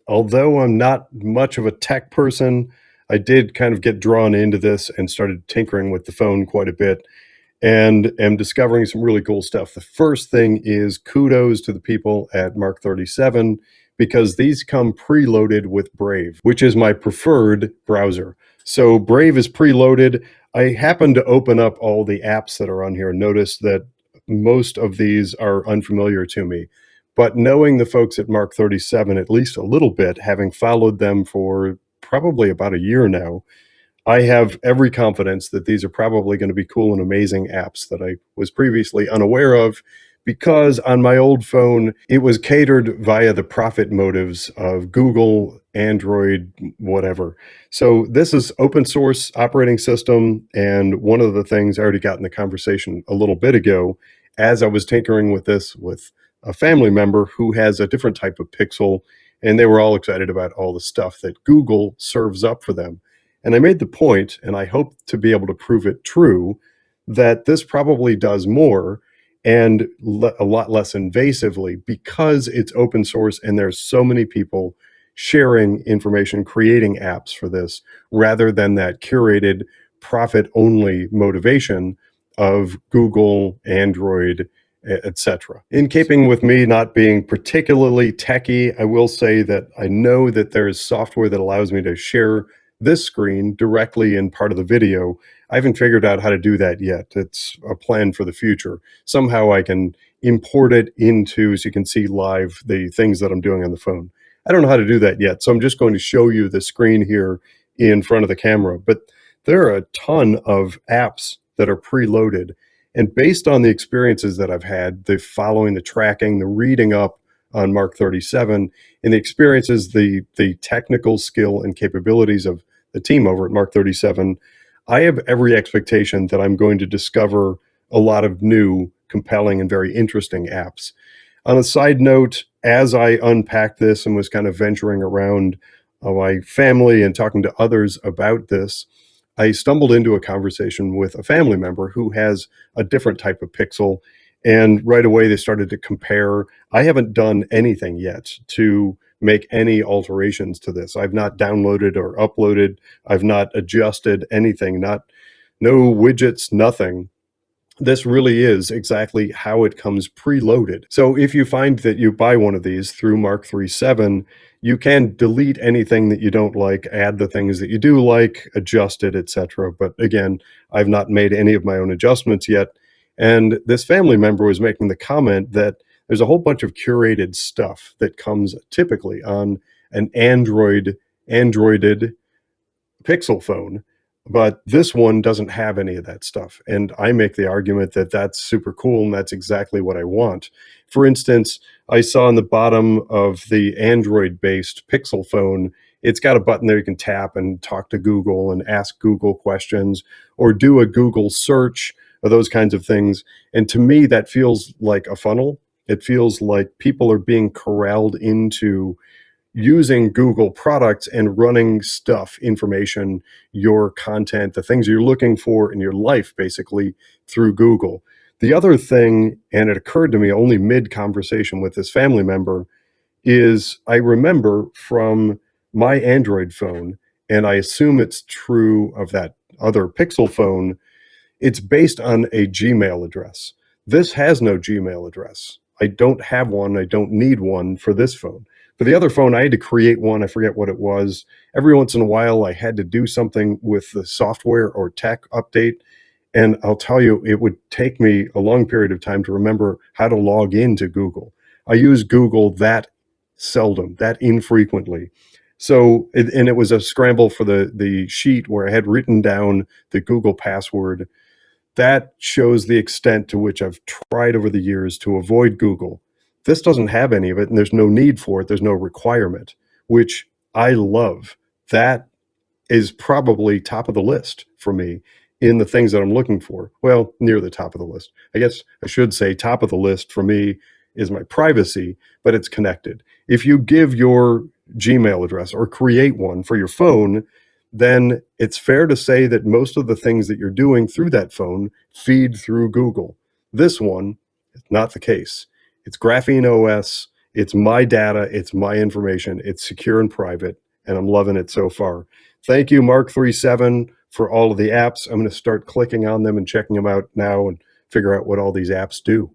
although I'm not much of a tech person, I did kind of get drawn into this and started tinkering with the phone quite a bit and am discovering some really cool stuff. The first thing is kudos to the people at Mark 37 because these come preloaded with Brave, which is my preferred browser. So Brave is preloaded. I happen to open up all the apps that are on here and notice that most of these are unfamiliar to me. But knowing the folks at Mark 37 at least a little bit, having followed them for probably about a year now, I have every confidence that these are probably going to be cool and amazing apps that I was previously unaware of because on my old phone, it was catered via the profit motives of Google, Android, whatever. So this is open source operating system. And one of the things I already got in the conversation a little bit ago, as I was tinkering with this with a family member who has a different type of Pixel, and they were all excited about all the stuff that Google serves up for them. And I made the point, and I hope to be able to prove it true, that this probably does more and a lot less invasively because it's open source and there's so many people sharing information, creating apps for this, rather than that curated profit only motivation of Google, Android, etc. In keeping with me not being particularly techy, I will say that I know that there is software that allows me to share this screen directly in part of the video. I haven't figured out how to do that yet. It's a plan for the future. Somehow I can import it into, so you can see live the things that I'm doing on the phone. I don't know how to do that yet, so I'm just going to show you the screen here in front of the camera. But there are a ton of apps that are preloaded. And based on the experiences that I've had, the following, the tracking, the reading up on Mark 37, and the experiences, the technical skill and capabilities of the team over at Mark 37, I have every expectation that I'm going to discover a lot of new, compelling, and very interesting apps. On a side note, as I unpacked this and was kind of venturing around my family and talking to others about this, I stumbled into a conversation with a family member who has a different type of Pixel. And right away, they started to compare. I haven't done anything yet to make any alterations to this. I've not downloaded or uploaded. I've not adjusted anything, no widgets, nothing. This really is exactly how it comes preloaded. So if you find that you buy one of these through Mark 37, you can delete anything that you don't like, add the things that you do like, adjust it, etc. But again, I've not made any of my own adjustments yet. And this family member was making the comment that there's a whole bunch of curated stuff that comes typically on an Androided Pixel phone, but this one doesn't have any of that stuff. And I make the argument that that's super cool and that's exactly what I want. For instance, I saw on the bottom of the Android-based Pixel phone, it's got a button there you can tap and talk to Google and ask Google questions or do a Google search or those kinds of things. And to me, that feels like a funnel. It feels like people are being corralled into using Google products and running stuff, information, your content, the things you're looking for in your life, basically through Google. The other thing, and it occurred to me only mid-conversation with this family member, is I remember from my Android phone, and I assume it's true of that other Pixel phone, it's based on a Gmail address. This has no Gmail address. I don't have one. I don't need one for this phone. For the other phone, I had to create one. I forget what it was. Every once in a while, I had to do something with the software or tech update. And I'll tell you, it would take me a long period of time to remember how to log into Google. I use Google that seldom, that infrequently. So, and it was a scramble for the sheet where I had written down the Google password. That shows the extent to which I've tried over the years to avoid Google. This doesn't have any of it, and there's no need for it. There's no requirement, which I love. That is probably top of the list for me in the things that I'm looking for. Well, near the top of the list. I guess I should say top of the list for me is my privacy, but it's connected. If you give your Gmail address or create one for your phone, then it's fair to say that most of the things that you're doing through that phone feed through Google. This one is not the case. It's Graphene OS. It's my data, it's my information, it's secure and private, and I'm loving it so far. Thank you, Mark37, for all of the apps. I'm going to start clicking on them and checking them out now and figure out what all these apps do.